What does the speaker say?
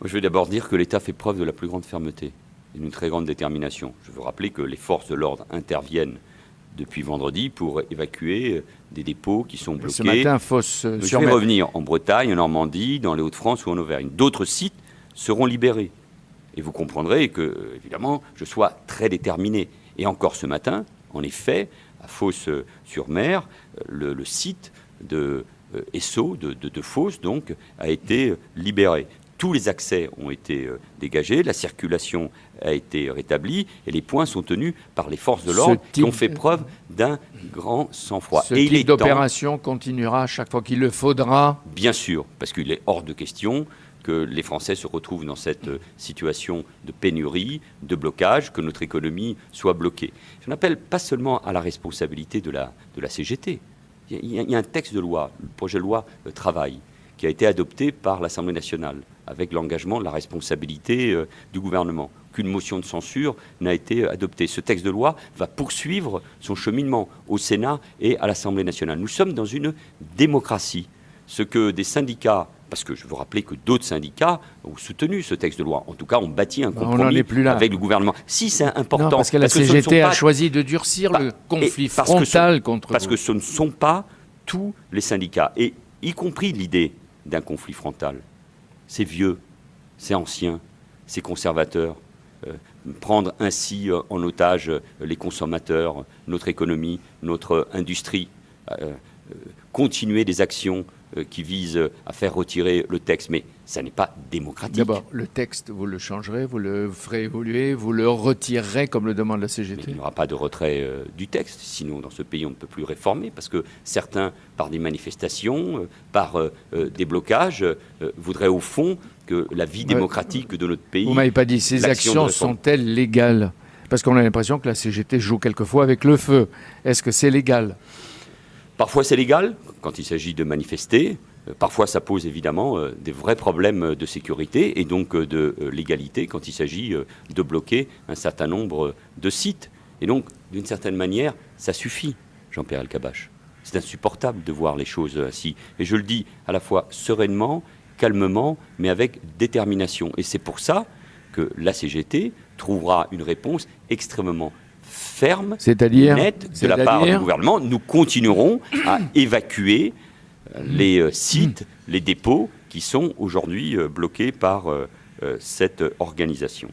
Je vais d'abord dire que l'État fait preuve de la plus grande fermeté et d'une très grande détermination. Je veux rappeler que les forces de l'ordre interviennent depuis vendredi pour évacuer des dépôts qui sont bloqués. Ce matin, Fos-sur-Mer. Je vais revenir en Bretagne, en Normandie, dans les Hauts-de-France ou en Auvergne. D'autres sites seront libérés. Et vous comprendrez que, évidemment, je sois très déterminé. Et encore ce matin, en effet, à Fos-sur-Mer, le site de Esso, de Fos, donc, a été libéré. Tous les accès ont été dégagés, la circulation a été rétablie et les points sont tenus par les forces de l'ordre qui ont fait preuve d'un grand sang-froid. Ce type d'opération continuera chaque fois qu'il le faudra. Bien sûr, parce qu'il est hors de question que les Français se retrouvent dans cette situation de pénurie, de blocage, que notre économie soit bloquée. Je n'appelle pas seulement à la responsabilité de la CGT. Il y a un texte de loi, le projet de loi Travail, qui a été adopté par l'Assemblée nationale, avec l'engagement de la responsabilité du gouvernement. Qu'une motion de censure n'a été adoptée. Ce texte de loi va poursuivre son cheminement au Sénat et à l'Assemblée nationale. Nous sommes dans une démocratie. Ce que des syndicats, parce que je veux rappeler que d'autres syndicats ont soutenu ce texte de loi, en tout cas ont bâti un compromis avec le gouvernement. Si c'est important... Non, parce que la CGT a choisi de durcir le conflit frontal contre vous. Parce que ce ne sont pas tous les syndicats, et y compris l'idée d'un conflit frontal. C'est vieux, c'est ancien, c'est conservateur. Prendre ainsi en otage les consommateurs, notre économie, notre industrie, continuer des actions qui visent à faire retirer le texte, mais ça n'est pas démocratique. D'abord, le texte, vous le changerez, vous le ferez évoluer, vous le retirerez comme le demande la CGT. Mais il n'y aura pas de retrait du texte, sinon dans ce pays on ne peut plus réformer, parce que certains, par des manifestations, par des blocages, voudraient au fond que la vie démocratique de notre pays... Vous ne m'avez pas dit, ces actions sont-elles légales? Parce qu'on a l'impression que la CGT joue quelquefois avec le feu. Est-ce que c'est légal? Parfois c'est légal, quand il s'agit de manifester. Parfois ça pose évidemment des vrais problèmes de sécurité et donc de légalité quand il s'agit de bloquer un certain nombre de sites. Et donc, d'une certaine manière, ça suffit, Jean-Pierre Elkabbach. C'est insupportable de voir les choses ainsi. Et je le dis à la fois sereinement, calmement, mais avec détermination. Et c'est pour ça que la CGT trouvera une réponse extrêmement ferme, nette de la part du gouvernement. Nous continuerons à évacuer les sites, les dépôts qui sont aujourd'hui bloqués par cette organisation.